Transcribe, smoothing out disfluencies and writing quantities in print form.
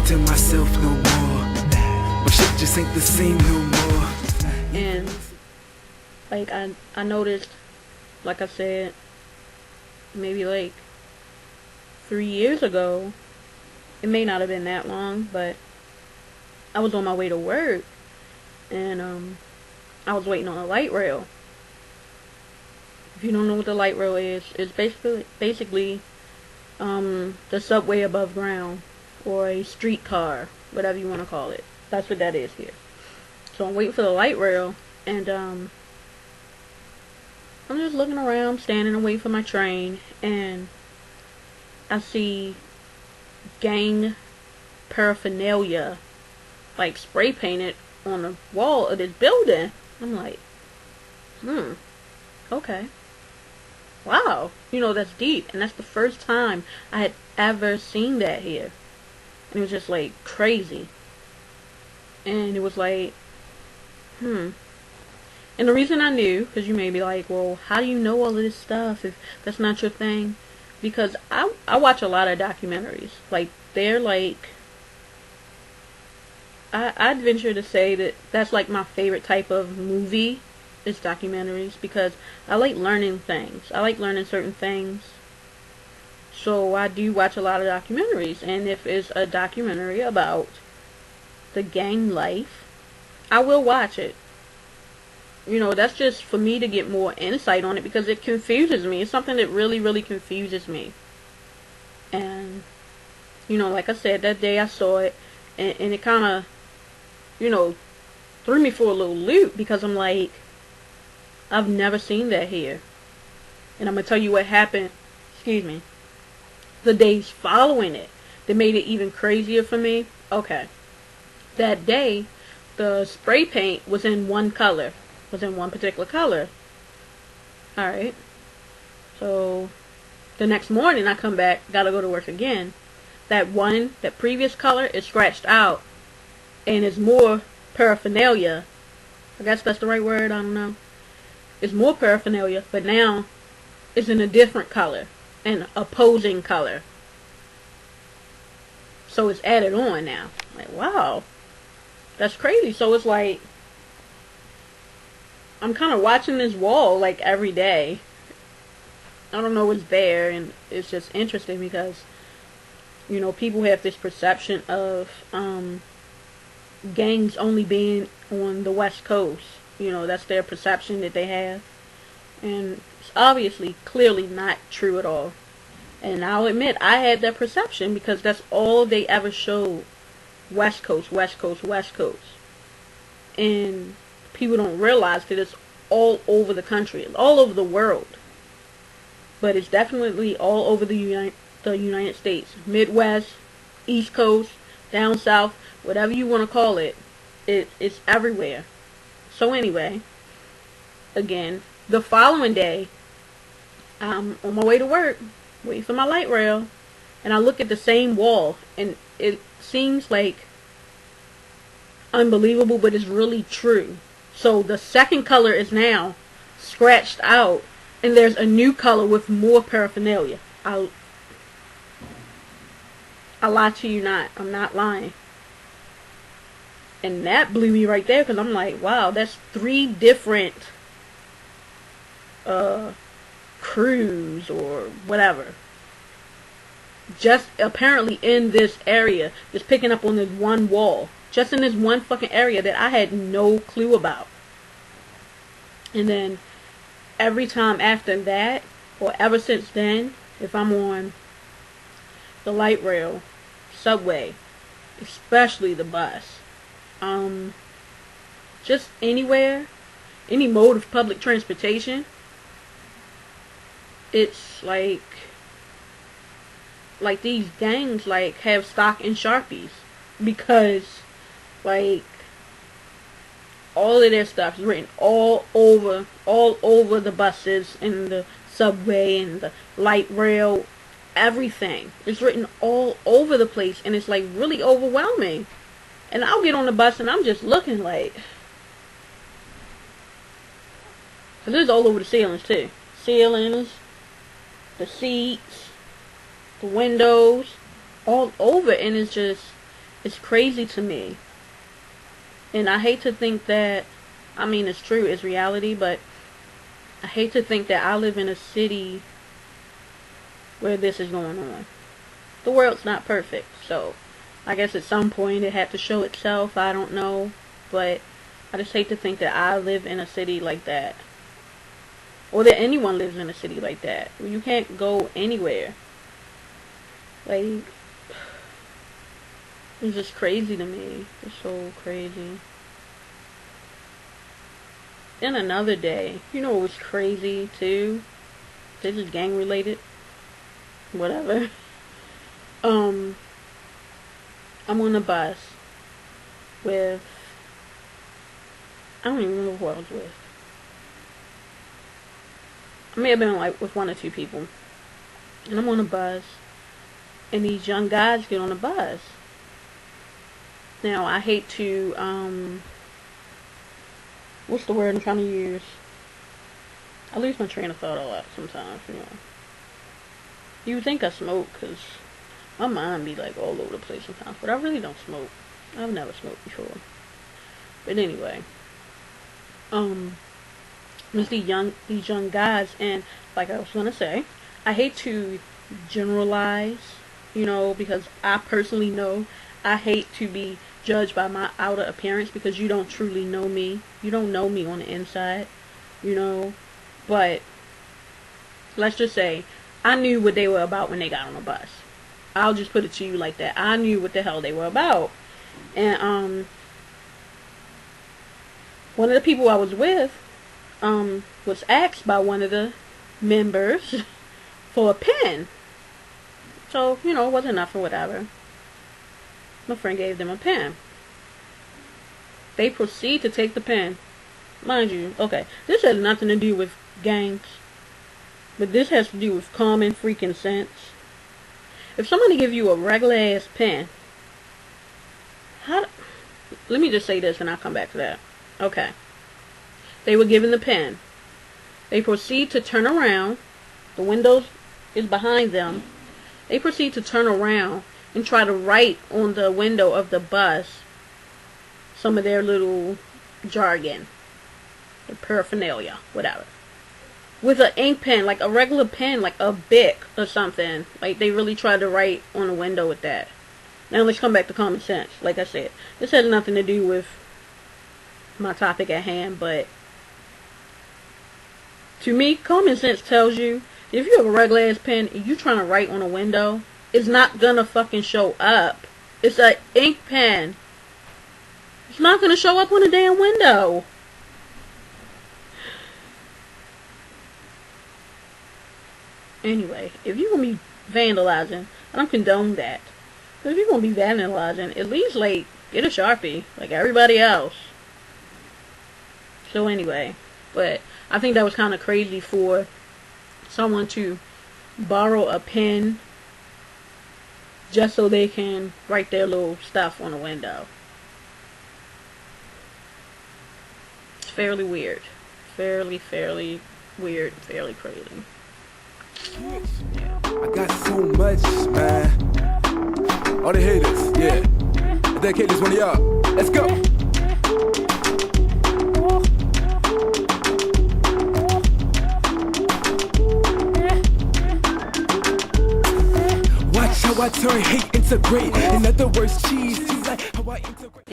to myself no more. My shit just ain't the same no more. And like I noticed, like I said, maybe like 3 years ago, it may not have been that long, but I was on my way to work, and I was waiting on a light rail. If you don't know what the light rail is, it's basically the subway above ground, or a streetcar, whatever you want to call it. That's what that is here. So I'm waiting for the light rail, and I'm just looking around, standing and waiting for my train, and I see gang paraphernalia, like spray painted on the wall of this building. I'm like, okay. Wow. You know, that's deep. And that's the first time I had ever seen that here. And it was just like crazy. And it was like, And the reason I knew, because you may be like, well, how do you know all of this stuff if that's not your thing? Because I watch a lot of documentaries. Like, they're like, I'd venture to say that that's like my favorite type of movie, is documentaries, because I like learning things. I like learning certain things. So I do watch a lot of documentaries. And if it's a documentary about the gang life, I will watch it. You know, that's just for me to get more insight on it, because it confuses me. It's something that really, really confuses me. And, you know, like I said, that day I saw it, and it kind of, you know, threw me for a little loop, because I'm like, I've never seen that here. And I'm going to tell you what happened, the days following it that made it even crazier for me. Okay. That day, the spray paint was in one color. Was in one particular color. Alright. So, the next morning I come back, gotta go to work again. That previous color is scratched out. And it's more paraphernalia. I guess that's the right word, I don't know. It's more paraphernalia, but now it's in a different color. An opposing color. So it's added on now. Like, wow. That's crazy. So it's like, I'm kind of watching this wall like every day. I don't know what's there, and it's just interesting because, you know, people have this perception of gangs only being on the West Coast. You know, that's their perception that they have. And it's obviously, clearly not true at all. And I'll admit, I had that perception because that's all they ever showed. West Coast, West Coast, West Coast. And people don't realize that it's all over the country, all over the world. But it's definitely all over the United States. Midwest, East Coast, down south, whatever you want to call it. It's everywhere. So anyway, again, the following day, I'm on my way to work, waiting for my light rail, and I look at the same wall, and it seems like unbelievable, but it's really true. So the second color is now scratched out, and there's a new color with more paraphernalia. I lie to you not. I'm not lying. And that blew me right there, because I'm like, wow, that's 3 different crews or whatever. Just apparently in this area, just picking up on this one wall. Just in this one fucking area that I had no clue about. And then every time after that, or ever since then, if I'm on the light rail, subway, especially the bus, just anywhere, any mode of public transportation, it's like these gangs like have stock in Sharpies, because like all of their stuff is written all over the buses and the subway and the light rail, everything. It's written all over the place, and it's like really overwhelming. And I'll get on the bus and I'm just looking like, cause it's all over the ceilings too. Ceilings, the seats, the windows, all over, and it's just, It's crazy to me. And I hate to think that, I mean, it's true, it's reality, but I hate to think that I live in a city where this is going on. The world's not perfect, so I guess at some point it had to show itself, I don't know, but I just hate to think that I live in a city like that. Or that anyone lives in a city like that, where you can't go anywhere. Like, it's just crazy to me. It's so crazy. Then another day, you know what was crazy too? This is gang related. Whatever. I'm on a bus with, I don't even remember who I was with. I may have been like with one or two people. And I'm on a bus, and these young guys get on the bus. Now, I hate to, what's the word I'm trying to use? I lose my train of thought a lot sometimes, you know. You would think I smoke, because my mind be like all over the place sometimes, but I really don't smoke. I've never smoked before. But anyway, there's these young guys, and like I was gonna say, I hate to generalize, you know, because I personally know I hate to be judged by my outer appearance, because you don't truly know me. You don't know me on the inside, you know. But let's just say I knew what they were about when they got on the bus. I'll just put it to you like that. I knew what the hell they were about. And one of the people I was with was asked by one of the members for a pen. So, you know, it wasn't enough or whatever. My friend gave them a pen. They proceed to take the pen. Mind you, okay, this has nothing to do with gangs, but this has to do with common freaking sense. If somebody give you a regular ass pen, let me just say this and I'll come back to that. Okay. They were given the pen. They proceed to turn around. The window is behind them. They proceed to turn around and try to write on the window of the bus some of their little jargon, the paraphernalia, whatever, with an ink pen, like a regular pen, like a Bic or something. Like, they really tried to write on the window with that. Now let's come back to common sense. Like I said, this has nothing to do with my topic at hand, but to me, common sense tells you if you have a regular ass pen and you trying to write on a window, it's not gonna fucking show up. It's an ink pen. It's not gonna show up on a damn window. Anyway, if you're gonna be vandalizing, I don't condone that. But if you're gonna be vandalizing, at least like get a Sharpie, like everybody else. So anyway, but I think that was kind of crazy for someone to borrow a pen just so they can write their little stuff on a window. It's fairly weird. Fairly weird, fairly crazy. I got so much, man. All the haters, yeah. I dedicate this one to y'all. Let's go. Watch how I turn hate into great. In other words, cheese. Like how I integrate.